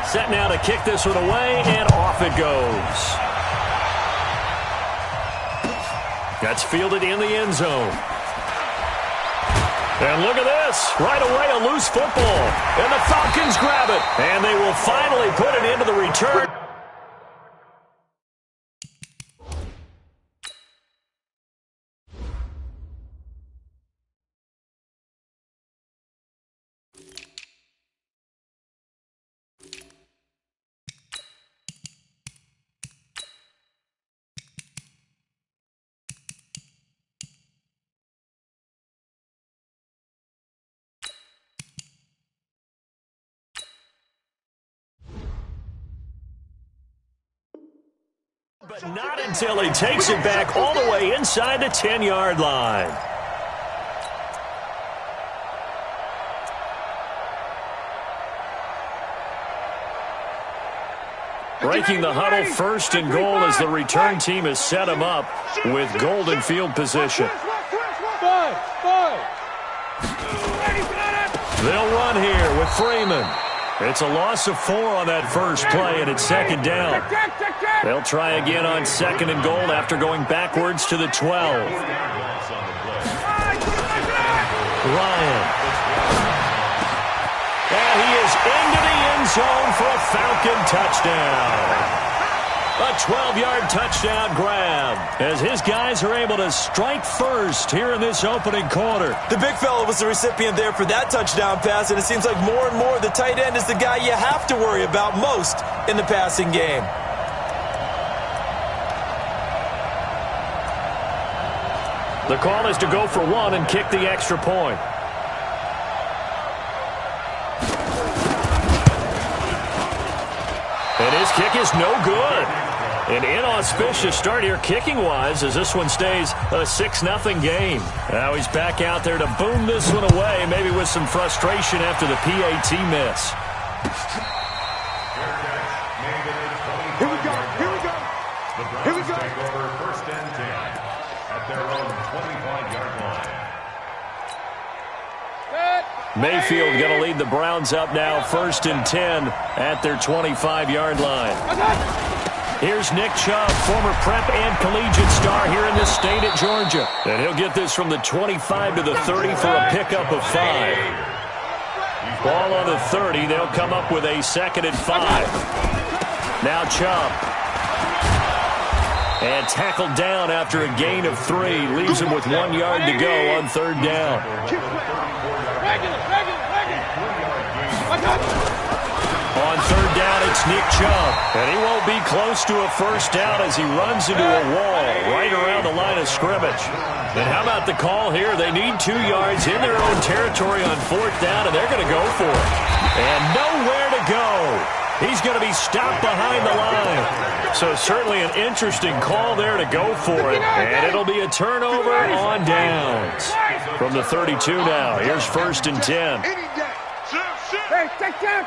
Set now to kick this one away, and off it goes. That's fielded in the end zone. And look at this. Right away, a loose football. And the Falcons grab it. And they will finally put it into the return. But not until he takes it back all the way inside the 10-yard line. Breaking the huddle, first and goal as the return team has set him up with golden field position. They'll run here with Freeman. It's a loss of 4 on that first play, and it's second down. They'll try again on second and goal after going backwards to the 12. Ryan. And he is into the end zone for a Falcon touchdown. A 12-yard touchdown grab as his guys are able to strike first here in this opening quarter. The big fella was the recipient there for that touchdown pass, and it seems like more and more the tight end is the guy you have to worry about most in the passing game. The call is to go for 1 and kick the extra point. And his kick is no good. An inauspicious start here kicking-wise as this one stays a 6-0 game. Now he's back out there to boom this one away, maybe with some frustration after the PAT miss. Here we go, here we go. Here we go. Take over first and 10 at their own 25-yard line. Mayfield going to lead the Browns up now, first and 10 at their 25-yard line. Here's Nick Chubb, former prep and collegiate star here in this state at Georgia. And he'll get this from the 25 to the 30 for a pickup of 5. Ball on the 30. They'll come up with a 2nd and 5. Now Chubb. And tackled down after a gain of 3. Leaves him with 1 yard to go on 3rd down. On 3rd down, it's Nick Chubb. And he won't be close to a first down as he runs into a wall right around the line of scrimmage. And how about the call here? They need 2 yards in their own territory on 4th down, and they're going to go for it. And nowhere to go. He's going to be stopped behind the line. So certainly an interesting call there to go for it. And it'll be a turnover on downs. From the 32 now, here's 1st and 10. Hey, take down.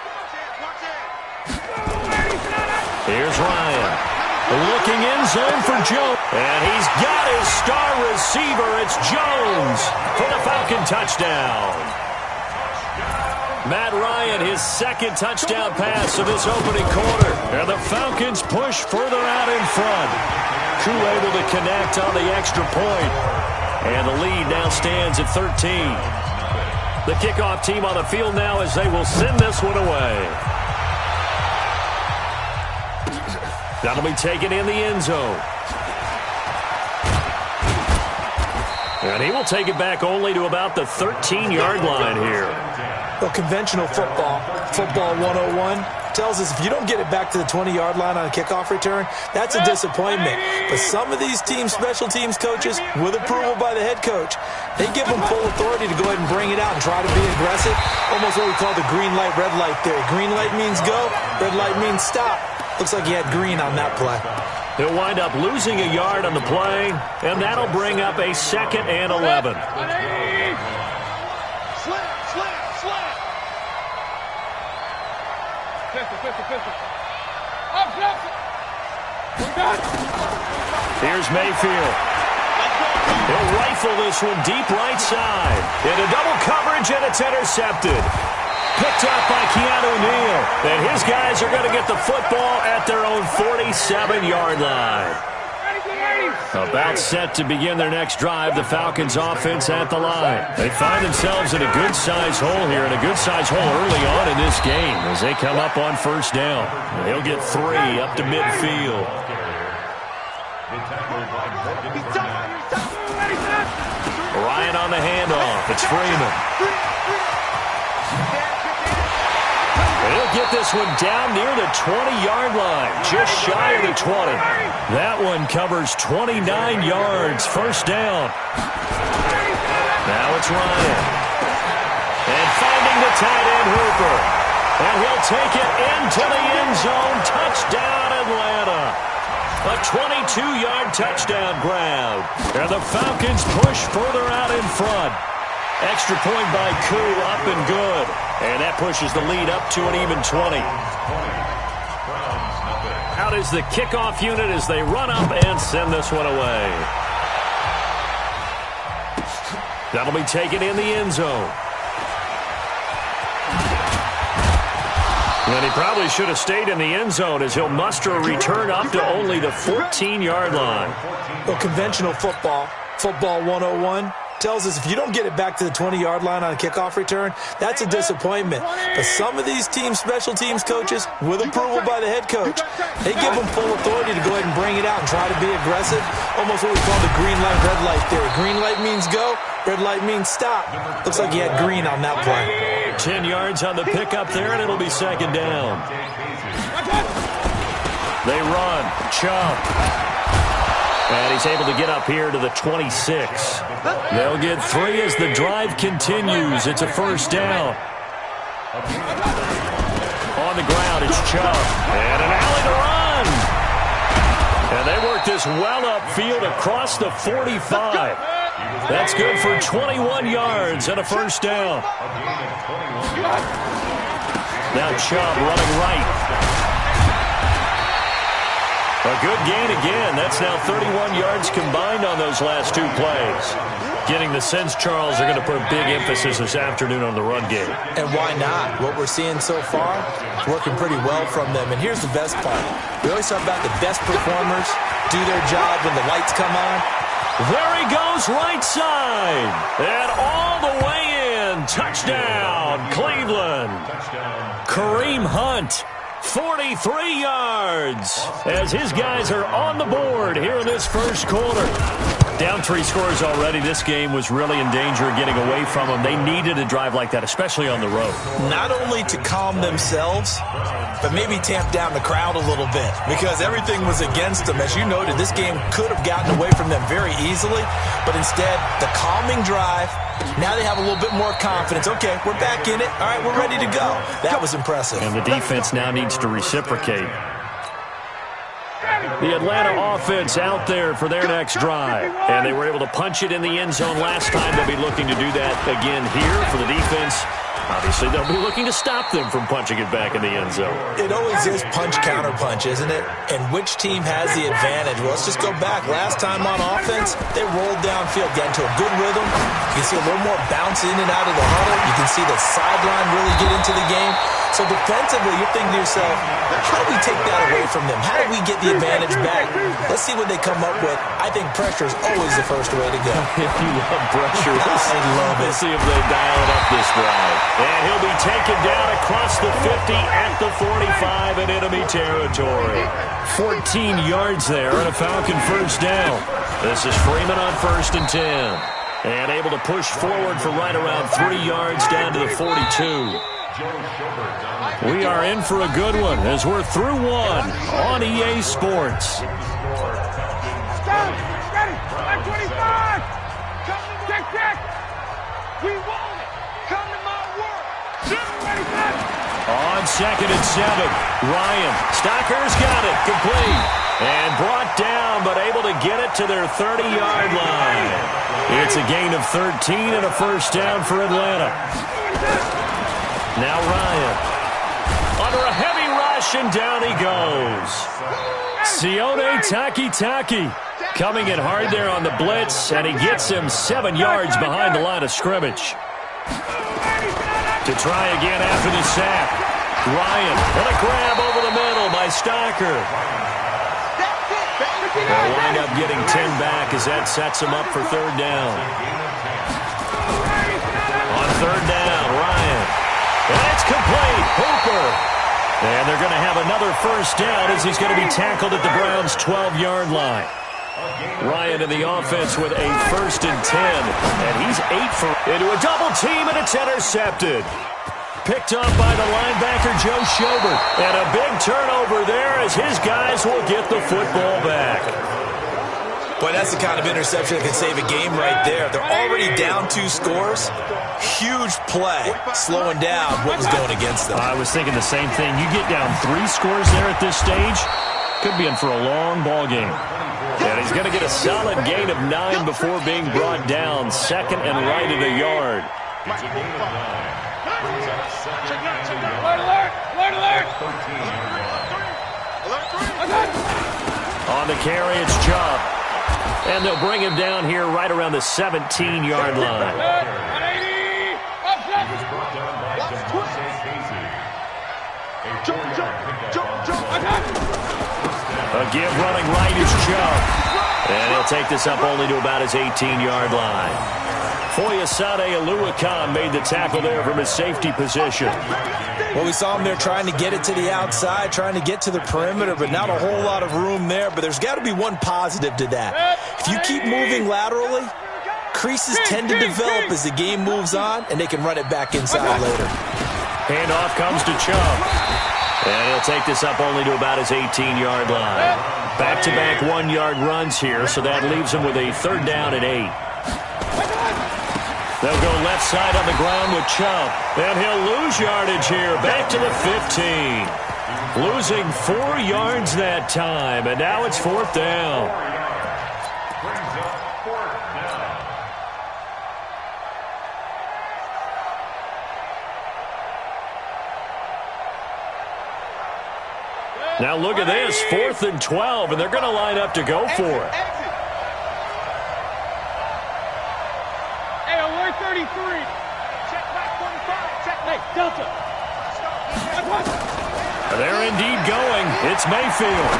Here's Ryan. Looking in zone for Jones. And he's got his star receiver. It's Jones for the Falcon touchdown. Matt Ryan, his 2nd touchdown pass of this opening quarter. And the Falcons push further out in front. Crew able to connect on the extra point. And the lead now stands at 13. The kickoff team on the field now as they will send this one away. That'll be taken in the end zone. And he will take it back only to about the 13-yard line here. Well, conventional football 101, tells us if you don't get it back to the 20-yard line on a kickoff return, that's a disappointment. But some of these teams, special teams coaches, with approval by the head coach, they give them full authority to go ahead and bring it out and try to be aggressive. Almost what we call the green light, red light theory. Green light means go, red light means stop. Looks like he had green on that play. He'll wind up losing a yard on the play, and that'll bring up a 2nd and 11. Here's Mayfield. He'll rifle this one deep right side. Into double coverage, and it's intercepted. picked up by Keanu Neal. And his guys are going to get the football at their own 47-yard line. About set to begin their next drive, the Falcons offense at the line. They find themselves in a good-sized hole here, and a good-sized hole early on in this game as they come up on first down. They'll get 3 up to midfield. Ryan on the handoff. It's Freeman. He'll get this one down near the 20-yard line, just shy of the 20. That one covers 29 yards, first down. Now it's Ryan. And finding the tight end Hooper. And he'll take it into the end zone. Touchdown, Atlanta. A 22-yard touchdown grab. And the Falcons push further out in front. Extra point by Koo, up and good. And that pushes the lead up to an even 20. Out is the kickoff unit as they run up and send this one away. That'll be taken in the end zone. And he probably should have stayed in the end zone as he'll muster a return up to only the 14-yard line. Well, conventional football 101, tells us if you don't get it back to the 20-yard line on a kickoff return, that's a disappointment. But some of these special teams coaches, with approval by the head coach, they give them full authority to go ahead and bring it out and try to be aggressive. Almost what we call the green light, red light theory. Green light means go, red light means stop. Looks like he had green on that play. 10 yards on the pickup there, and it'll be second down. They run. Chubb. And he's able to get up here to the 26. They'll get 3 as the drive continues. It's a first down. On the ground, it's Chubb. And an alley to run. And they work this well upfield across the 45. That's good for 21 yards and a first down. Now Chubb running right. A good gain again. That's now 31 yards combined on those last 2 plays. Getting the sense, Charles, they're going to put a big emphasis this afternoon on the run game. And why not? What we're seeing so far is working pretty well from them. And here's the best part. We always talk about the best performers do their job when the lights come on. There he goes, right side. And all the way in. Touchdown, Cleveland. Kareem Hunt. 43 yards as his guys are on the board here in this first quarter. Down 3 scores already. This game was really in danger of getting away from them. They needed a drive like that, especially on the road. Not only to calm themselves, but maybe tamp down the crowd a little bit because everything was against them. As you noted, this game could have gotten away from them very easily, but instead, the calming drive, now they have a little bit more confidence. Okay, we're back in it. All right, we're ready to go. That was impressive. And the defense now needs to reciprocate. The Atlanta offense out there for their next drive. And they were able to punch it in the end zone last time. They'll be looking to do that again here for the defense. Obviously, they'll be looking to stop them from punching it back in the end zone. It always is punch-counter-punch, isn't it? And which team has the advantage? Well, let's just go back. Last time on offense, they rolled downfield, got into a good rhythm. You can see a little more bounce in and out of the huddle. You can see the sideline really get into the game. So defensively, you're thinking to yourself, how do we take that away from them? How do we get the advantage back? Let's see what they come up with. I think pressure is always the first way to go. If you love pressure, I love it. Let's see if they dial it up this drive. And he'll be taken down across the 50 at the 45 in enemy territory. 14 yards there and a Falcon first down. This is Freeman on 1st and 10. And able to push forward for right around 3 yards down to the 42. We are in for a good one as we're through one on EA Sports. Ready, 25. Check. We want it. Come to my work. Ready, set. On 2nd and 7, Ryan. Stocker's got it. Complete. And brought down, but able to get it to their 30-yard line. It's a gain of 13 and a first down for Atlanta. Now Ryan. Under a heavy rush, and down he goes. Sione Takitaki coming in hard there on the blitz, and he gets him 7 yards behind the line of scrimmage. To try again after the sack. Ryan, and a grab over the middle by Stocker. They'll wind up getting 10 back as that sets them up for third down. On third down, Ryan. And it's complete. Hooper. And they're going to have another first down as he's going to be tackled at the Browns' 12-yard line. Ryan in the offense with a 1st and 10. And he's 8 for into a double team, and it's intercepted. Picked up by the linebacker, Joe Schobert. And a big turnover there as his guys will get the football back. Boy, that's the kind of interception that can save a game right there. They're already down 2 scores. Huge play, slowing down what was going against them. I was thinking the same thing. You get down 3 scores there at this stage, could be in for a long ball game. And he's going to get a solid gain of 9 before being brought down. 2nd and right at a yard. On the carry, it's Chubb. And they'll bring him down here right around the 17-yard line. A give running right is Chubb. And he'll take this up only to about his 18-yard line. Foyesade Oluwakan made the tackle there from his safety position. Well, we saw him there trying to get it to the outside, trying to get to the perimeter, but not a whole lot of room there. But there's got to be one positive to that. If you keep moving laterally, creases tend to develop as the game moves on, and they can run it back inside later. Handoff comes to Chubb. And he'll take this up only to about his 18-yard line. Back-to-back 1-yard runs here, so that leaves him with a 3rd down and 8. They'll go left side on the ground with Chubb. And he'll lose yardage here, back to the 15. Losing 4 yards that time, and now it's 4th down. Now look at this, 4th and 12, and they're going to line up to go for it. Hey, alert 33. Check back 45. Check. Hey, Delta. They're indeed going. It's Mayfield.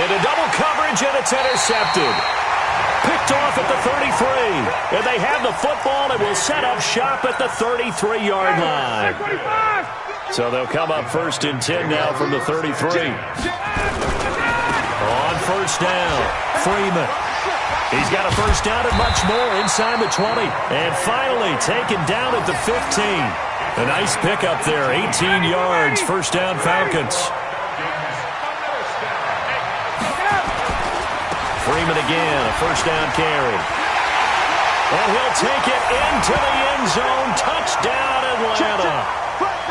Into double coverage, and it's intercepted. Picked off at the 33. And they have the football and will set up shop at the 33-yard line. So they'll come up 1st and 10 now from the 33. On 1st down, Freeman. He's got a 1st down and much more inside the 20. And finally taken down at the 15. A nice pickup there, 18 yards, 1st down Falcons. Freeman again, a 1st down carry. And he'll take it into the end zone. Touchdown, Atlanta.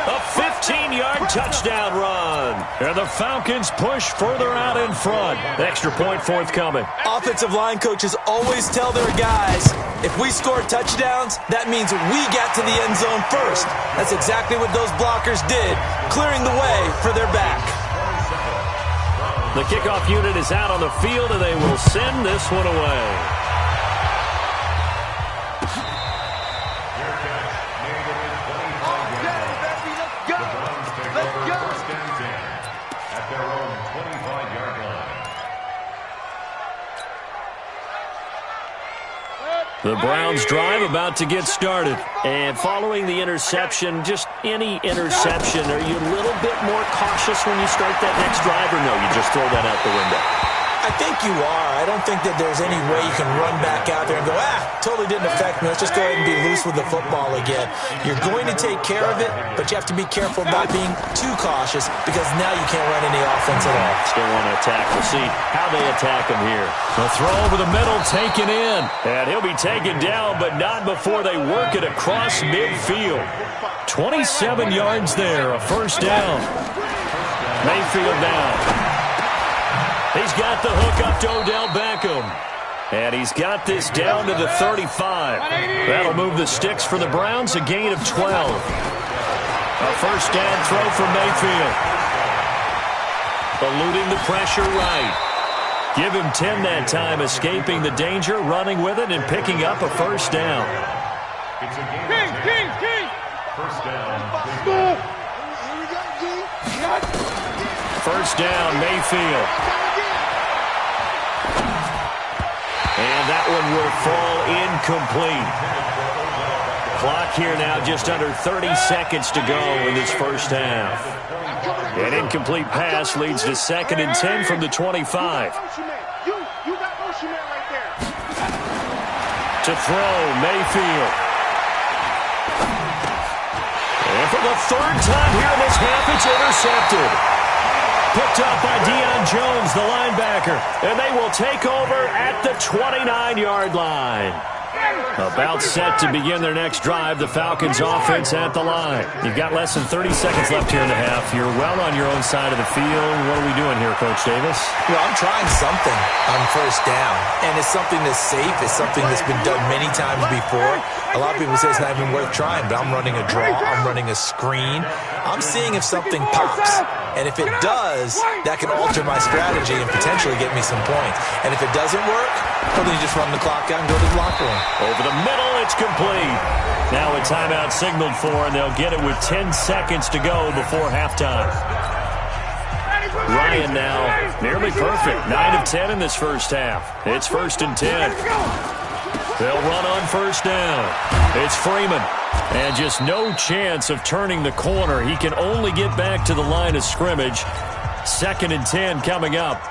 A 15-yard touchdown run. And the Falcons push further out in front. Extra point forthcoming. Offensive line coaches always tell their guys, if we score touchdowns, that means we got to the end zone first. That's exactly what those blockers did, clearing the way for their back. The kickoff unit is out on the field, and they will send this one away. The Browns drive about to get started. And following the interception, just any interception, are you a little bit more cautious when you start that next drive, or no, you just throw that out the window? I think you are. I don't think that there's any way you can run back out there and go, totally didn't affect me. Let's just go ahead and be loose with the football again. You're going to take care of it, but you have to be careful about being too cautious because now you can't run any offense at all. Still want to attack. We'll see how they attack him here. The throw over the middle taken in. And he'll be taken down, but not before they work it across midfield. 27 yards there, a 1st down. Mayfield now. He's got the hook up to Odell Beckham. And he's got this down to the 35. That'll move the sticks for the Browns, a gain of 12. A 1st down throw from Mayfield. Eluding the pressure right. Give him 10 that time, escaping the danger, running with it, and picking up a 1st down. King. First down. First down, Mayfield. And that one will fall incomplete. Clock here now just under 30 seconds to go in this first half. An incomplete pass leads to 2nd and 10 from the 25. To throw, Mayfield. And for the 3rd time here in this half, it's intercepted. Picked up by Deion Jones, the linebacker. And they will take over at the 29-yard line. About set to begin their next drive, the Falcons offense at the line. You've got less than 30 seconds left here in the half. You're well on your own side of the field. What are we doing here, Coach Davis? Well, I'm trying something on first down, and it's something that's safe. It's something that's been done many times before. A lot of people say it's not even worth trying, but I'm running a draw. I'm running a screen. I'm seeing if something pops, and if it does, that can alter my strategy and potentially get me some points. And if it doesn't work, well, then you just run the clock out and go to the locker room. Over the middle, it's complete. Now a timeout signaled for, and they'll get it with 10 seconds to go before halftime. Ryan now nearly perfect. 9 of 10 in this first half. It's 1st and 10. They'll run on first down. It's Freeman. And just no chance of turning the corner. He can only get back to the line of scrimmage. 2nd and 10 coming up.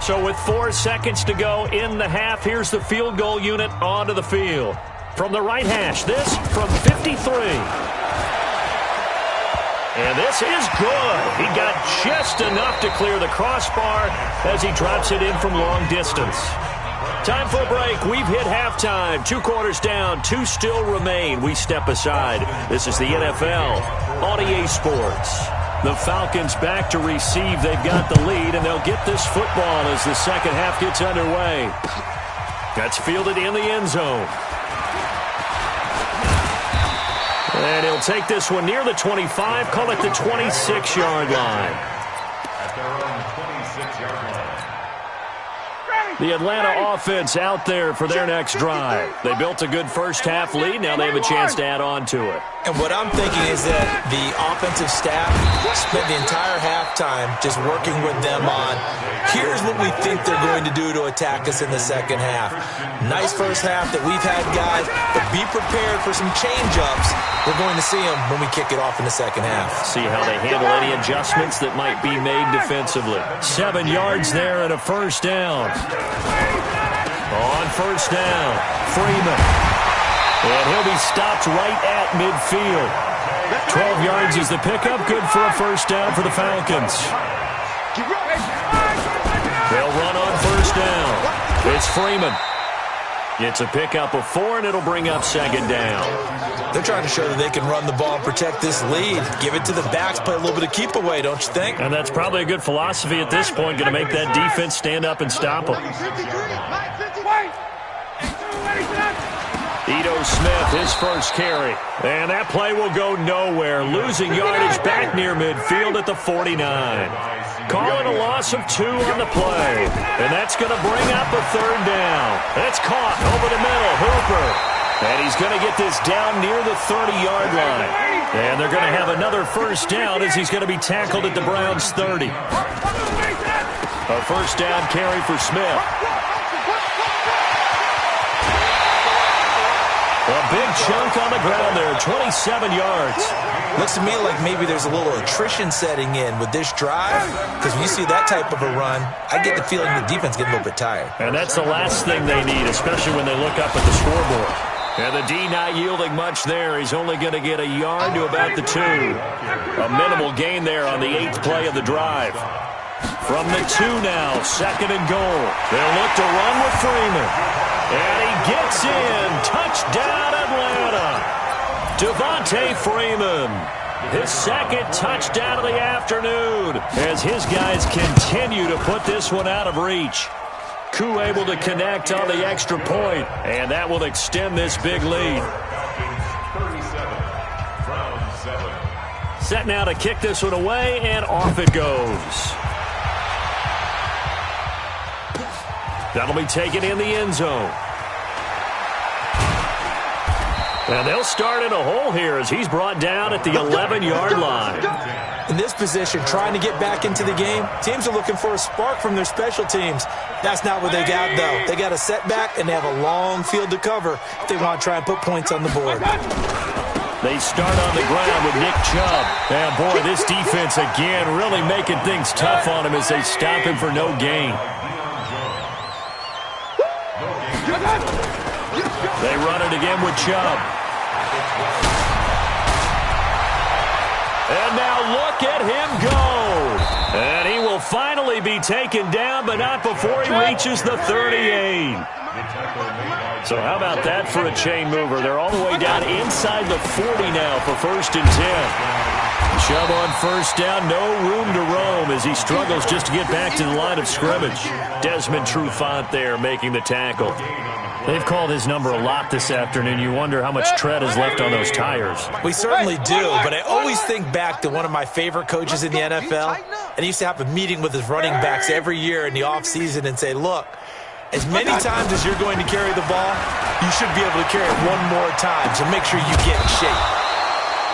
So with 4 seconds to go in the half, here's the field goal unit onto the field. From the right hash, this from 53. And this is good. He got just enough to clear the crossbar as he drops it in from long distance. Time for a break. We've hit halftime. 2 quarters down. 2 still remain. We step aside. This is the NFL on EA Sports. The Falcons back to receive. They've got the lead, and they'll get this football as the second half gets underway. That's fielded in the end zone. And he'll take this one near the 25, call it the 26-yard line. At their own 26-yard line. The Atlanta offense out there for their next drive. They built a good first half lead. Now they have a chance to add on to it. And what I'm thinking is that the offensive staff spent the entire halftime just working with them on, here's what we think they're going to do to attack us in the second half. Nice first half that we've had, guys, but be prepared for some change-ups. We're going to see them when we kick it off in the second half. See how they handle any adjustments that might be made defensively. 7 yards there and a first down. On first down, Freeman. And he'll be stopped right at midfield. 12 yards is the pickup. Good for a first down for the Falcons. They'll run on first down. It's Freeman. It's a pickup of 4, and it'll bring up second down. They're trying to show that they can run the ball and protect this lead. Give it to the backs, play a little bit of keep away, don't you think? And that's probably a good philosophy at this point, going to make that defense stand up and stop them. Ito Smith, his first carry. And that play will go nowhere. Losing yardage back near midfield at the 49. Calling a loss of 2 on the play. And that's going to bring up a third down. It's caught over the middle. Hooper. And he's going to get this down near the 30-yard line. And they're going to have another first down as he's going to be tackled at the Browns' 30. A first down carry for Smith. A big chunk on the ground there, 27 yards. Looks to me like maybe there's a little attrition setting in with this drive, because when you see that type of a run, I get the feeling the defense getting a little bit tired. And that's the last thing they need, especially when they look up at the scoreboard. And the D not yielding much there. He's only going to get a yard to about the 2. A minimal gain there on the 8th play of the drive. From the 2 now, 2nd and goal. They'll look to run with Freeman. And he gets in. Touchdown, Atlanta. Devontae Freeman. His second touchdown of the afternoon as his guys continue to put this one out of reach. Koo able to connect on the extra point, and that will extend this big lead. 37. Set now to kick this one away, and off it goes. That'll be taken in the end zone. And they'll start in a hole here as he's brought down at the 11-yard line. In this position, trying to get back into the game, teams are looking for a spark from their special teams. That's not what they got, though. They got a setback, and they have a long field to cover if they want to try and put points on the board. They start on the ground with Nick Chubb. And, boy, this defense, again, really making things tough on him as they stop him for no gain. They run it again with Chubb. And now look at him go. And he will finally be taken down, but not before he reaches the 38. So how about that for a chain mover? They're all the way down inside the 40 now for 1st and 10. Chubb on 1st down, no room to roam as he struggles just to get back to the line of scrimmage. Desmond Trufant there making the tackle. They've called his number a lot this afternoon. You wonder how much tread is left on those tires. We certainly do, but I always think back to one of my favorite coaches in the NFL, and he used to have a meeting with his running backs every year in the offseason and say, look, as many times as you're going to carry the ball, you should be able to carry it one more time, so make sure you get in shape.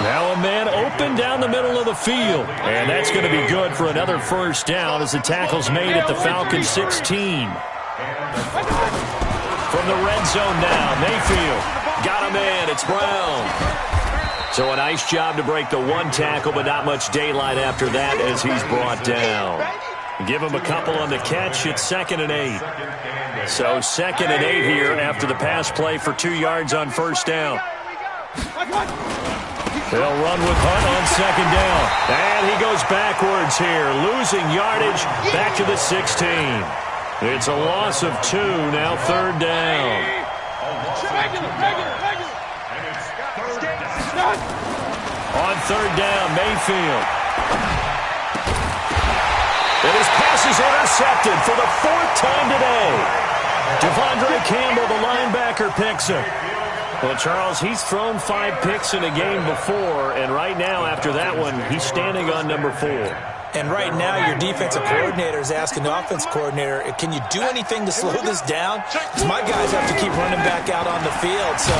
Now a man open down the middle of the field, and that's going to be good for another 1st down as the tackle's made at the Falcons 16. From the red zone now, Mayfield got a man. It's Brown. So a nice job to break the one tackle, but not much daylight after that as he's brought down. Give him a couple on the catch. It's 2nd and 8. So 2nd and 8 here after the pass play for 2 yards on 1st down. They'll run with Hunt on 2nd down. And he goes backwards here, losing yardage back to the 16. It's a loss of 2, now 3rd down. On 3rd down, Mayfield. And his pass is intercepted for the 4th time today. Devondre Campbell, the linebacker, picks him. Well, Charles, he's thrown 5 picks in a game before, and right now, after that one, he's standing on number 4. And right now, your defensive coordinator is asking the offense coordinator, can you do anything to slow this down? Because my guys have to keep running back out on the field. So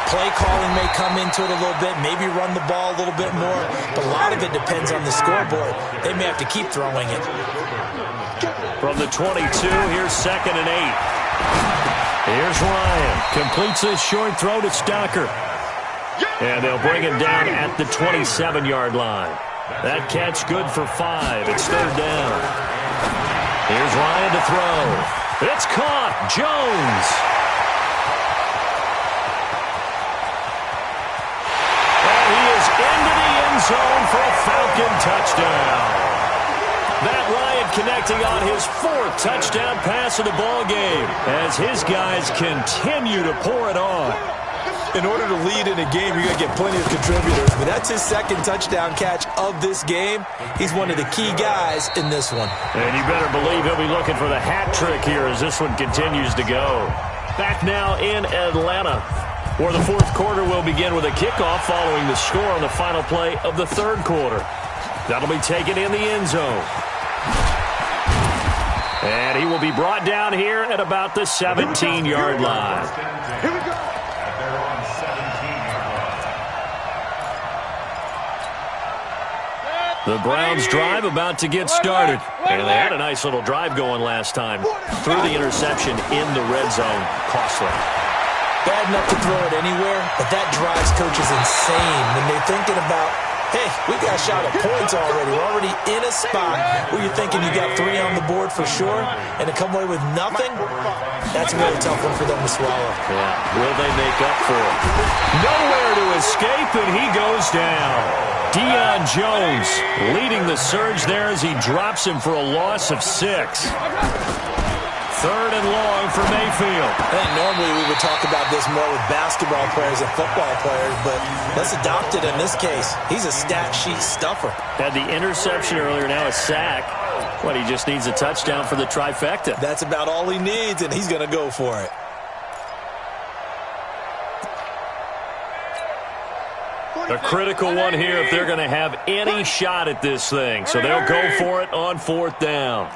play calling may come into it a little bit, maybe run the ball a little bit more. But a lot of it depends on the scoreboard. They may have to keep throwing it. From the 22, here's 2nd and 8. Here's Ryan. Completes a short throw to Stocker. And they'll bring him down at the 27-yard line. That catch good for 5. It's 3rd down. Here's Ryan to throw. It's caught. Jones. And he is into the end zone for a Falcon touchdown. Matt Ryan connecting on his 4th touchdown pass of the ball game as his guys continue to pour it on. In order to lead in a game, you're going to get plenty of contributors. But that's his 2nd touchdown catch of this game. He's one of the key guys in this one. And you better believe he'll be looking for the hat trick here as this one continues to go. Back now in Atlanta, where the 4th quarter will begin with a kickoff following the score on the final play of the 3rd quarter. That'll be taken in the end zone. And he will be brought down here at about the 17-yard line. Here we go. The Browns drive about to get started. And they had a nice little drive going last time. Threw the interception in the red zone. Costly. Bad enough to throw it anywhere, but that drives coaches insane when they're thinking about, hey, we got a shot at points already. We're already in a spot where you're thinking you got 3 on the board for sure, and to come away with nothing, that's a really tough one for them to swallow. Yeah. Will they make up for it? Nowhere to escape, and he goes down. Deion Jones leading the surge there as he drops him for a loss of 6. 3rd and long for Mayfield. And normally we would talk about this more with basketball players and football players, but let's adopt it in this case. He's a stat sheet stuffer. Had the interception earlier, now a sack. What, he just needs a touchdown for the trifecta. That's about all he needs, and he's going to go for it. A critical one here if they're going to have any shot at this thing. So they'll go for it on 4th down.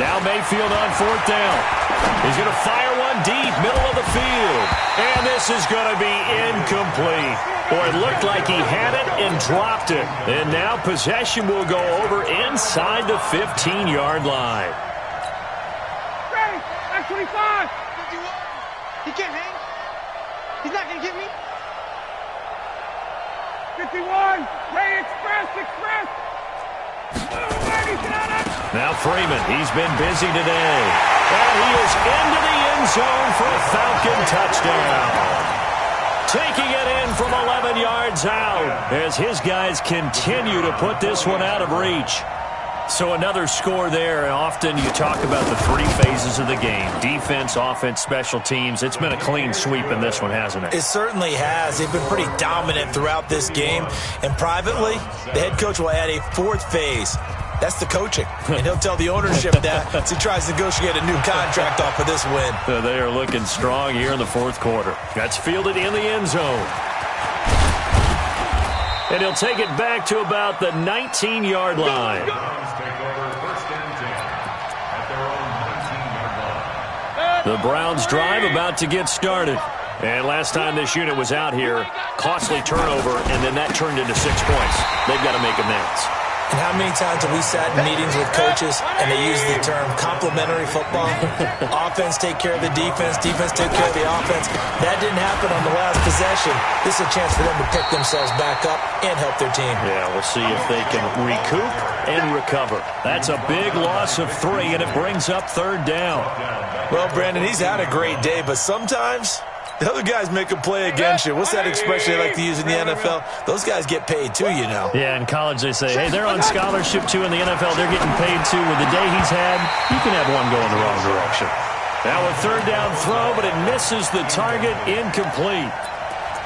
Now Mayfield on 4th down. He's going to fire one deep, middle of the field. And this is going to be incomplete. Boy, it looked like he had it and dropped it. And now possession will go over inside the 15-yard line. Ray, that's 25. 51. He can't hang. He's not going to get me. 51. Ray, express. Now Freeman, he's been busy today. And he is into the end zone for a Falcon touchdown. Taking it in from 11 yards out as his guys continue to put this one out of reach. So another score there, and often you talk about the three phases of the game. Defense, offense, special teams. It's been a clean sweep in this one, hasn't it? It certainly has. They've been pretty dominant throughout this game. And privately, the head coach will add a fourth phase. That's the coaching. And he'll tell the ownership that as he tries to negotiate a new contract off of this win. They are looking strong here in the fourth quarter. That's fielded in the end zone. And he'll take it back to about the 19-yard line. The Browns drive about to get started. And last time this unit was out here, costly turnover, and then that turned into 6 points. They've got to make amends. And how many times have we sat in meetings with coaches and they use the term complementary football? Offense take care of the defense, defense take care of the offense. That didn't happen on the last possession. This is a chance for them to pick themselves back up and help their team. Yeah, we'll see if they can recoup and recover. That's a big loss of 3, and it brings up 3rd down. Well, Brandon, he's had a great day, but sometimes the other guys make a play against you. What's that expression they like to use in the NFL? Those guys get paid too, you know. Yeah, in college they say, hey, they're on scholarship too. In the NFL, they're getting paid too. With the day he's had, you can have one go in the wrong direction. Now a 3rd down throw, but it misses the target, incomplete.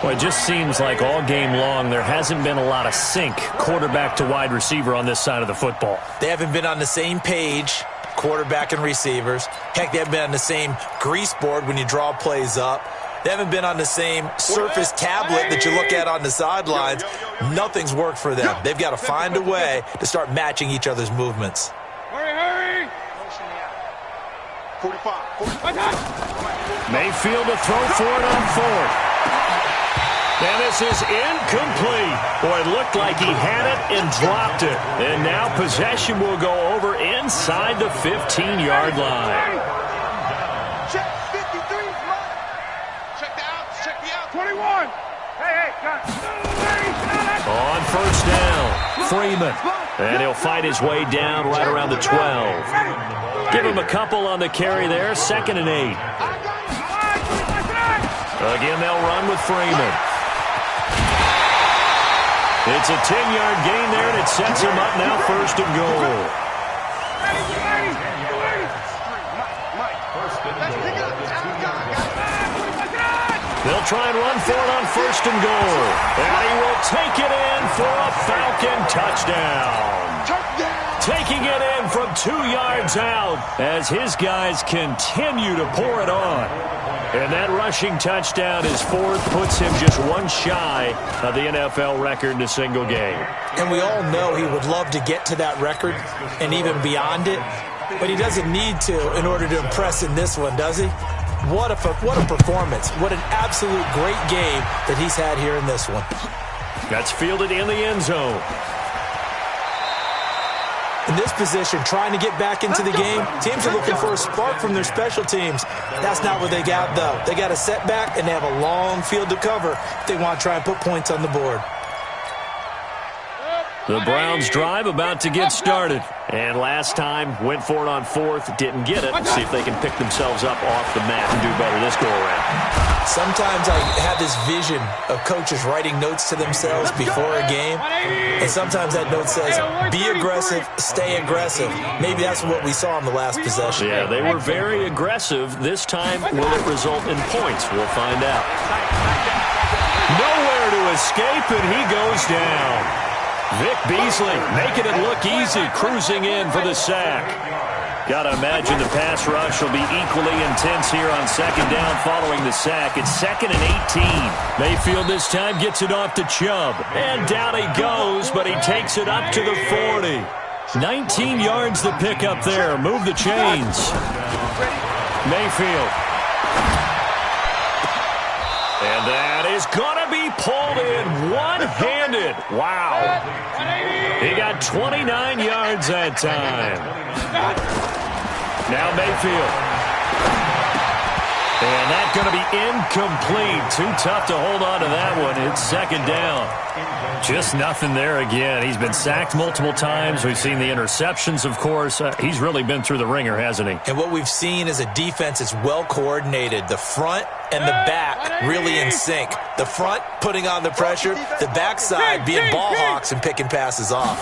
Well, it just seems like all game long there hasn't been a lot of sync quarterback to wide receiver on this side of the football. They haven't been on the same page, quarterback and receivers. Heck, they haven't been on the same grease board when you draw plays up. They haven't been on the same Surface tablet that you look at on the sidelines. Nothing's worked for them. They've got to find a way to start matching each other's movements. Hurry! 45. Mayfield to throw for it on 4th. And this is incomplete. Boy, it looked like he had it and dropped it. And now possession will go over inside the 15-yard line. Check 53. Check the out. 21. Hey, got On 1st down, Freeman. And he'll fight his way down right around the 12. Give him a couple on the carry there. 2nd and 8. Again, they'll run with Freeman. It's a 10-yard gain there, and it sets him up now 1st and goal. They'll try and run for it on 1st and goal. And he will take it in for a Falcon touchdown. Taking it in from 2 yards out as his guys continue to pour it on. And that rushing touchdown, his 4th, puts him just one shy of the NFL record in a single game. And we all know he would love to get to that record and even beyond it, but he doesn't need to in order to impress in this one, does he? What a performance. What an absolute great game that he's had here in this one. That's fielded in the end zone. In this position, trying to get back into the game, teams are looking for a spark from their special teams. That's not what they got, though. They got a setback, and they have a long field to cover if they want to try and put points on the board. The Browns drive about to get started. And last time, went for it on 4th, didn't get it. See if they can pick themselves up off the mat and do better this go-around. Sometimes I have this vision of coaches writing notes to themselves before a game. And sometimes that note says, be aggressive, stay aggressive. Maybe that's what we saw in the last possession. Yeah, they were very aggressive. This time, will it result in points? We'll find out. Nowhere to escape, and he goes down. Vic Beasley making it look easy, cruising in for the sack. Got to imagine the pass rush will be equally intense here on 2nd down following the sack. It's 2nd and 18. Mayfield this time gets it off to Chubb. And down he goes, but he takes it up to the 40. 19 yards to pick up there. Move the chains. Mayfield. And that is going to be pulled in one-handed. Wow. He got 29 yards that time. Now Mayfield. And that's going to be incomplete. Too tough to hold on to that one. It's second down. Just nothing there again. He's been sacked multiple times. We've seen the interceptions, of course. He's really been through the ringer, hasn't he? And what we've seen is a defense that's well coordinated. The front and the back really in sync. The front putting on the pressure. The backside being ball hawks and picking passes off.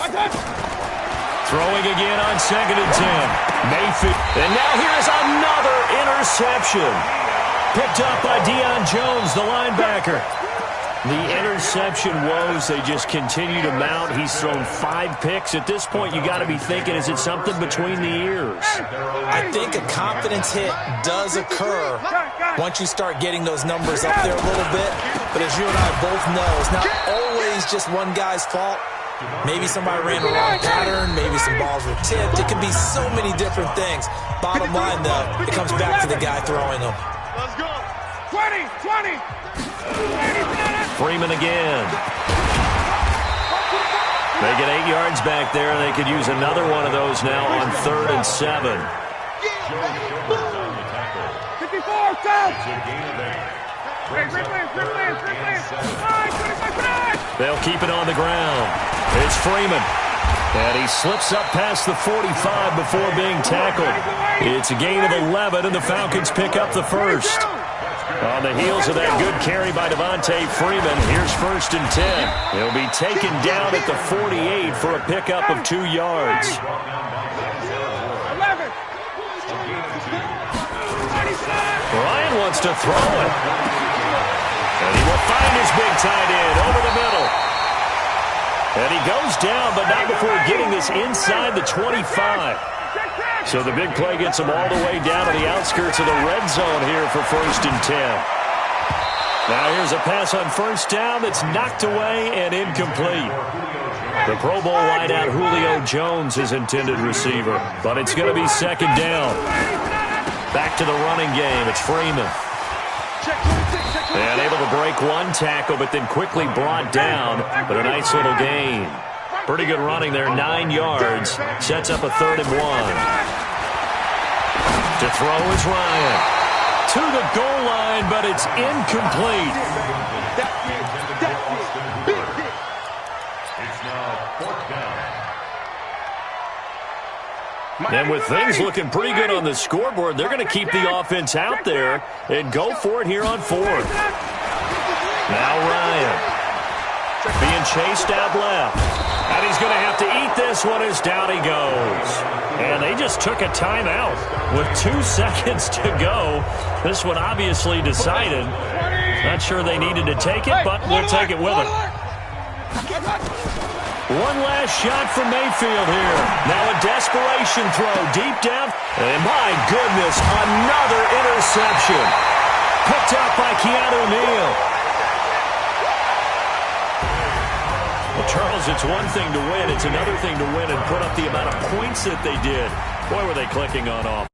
Throwing again on 2nd and 10. Mayfield. And now here's another interception. Picked up by Deion Jones, the linebacker. The interception woes, they just continue to mount. He's thrown 5 picks. At this point, you got to be thinking, is it something between the ears? I think a confidence hit does occur once you start getting those numbers up there a little bit. But as you and I both know, it's not always just one guy's fault. Maybe somebody ran the wrong pattern. Maybe some balls were tipped. It can be so many different things. Bottom line, though, it comes back to the guy throwing them. Let's go. 20. Freeman again. They get 8 yards back there. They could use another one of those now on 3rd and 7. 54, touch. They'll keep it on the ground. It's Freeman. And he slips up past the 45 before being tackled. It's a gain of 11, and the Falcons pick up the first. On the heels of that good carry by Devontae Freeman, here's 1st and 10. He'll be taken down at the 48 for a pickup of 2 yards. 11. Ryan wants to throw it. And he will find his big tight end over the middle. And he goes down, but not before getting this inside the 25. So the big play gets him all the way down to the outskirts of the red zone here for 1st and 10. Now here's a pass on 1st down that's knocked away and incomplete. The Pro Bowl wideout Julio Jones is intended receiver, but it's going to be 2nd down. Back to the running game. It's Freeman. And able to break one tackle, but then quickly brought down, but a nice little gain. Pretty good running there, 9 yards. Sets up a 3rd and 1. To throw is Ryan. To the goal line, but it's incomplete. It's now 4th down. And with things looking pretty good on the scoreboard, they're going to keep the offense out there and go for it here on 4th. Now Ryan. Being chased out left. And he's going to have to eat this one as down he goes. And they just took a timeout with 2 seconds to go. This one obviously decided. Not sure they needed to take it, but we'll take it with it. One last shot from Mayfield here. Now a desperation throw deep down. And my goodness, another interception. Picked up by Keanu Neal. Well, Charles, it's one thing to win. It's another thing to win and put up the amount of points that they did. Boy, were they clicking on off.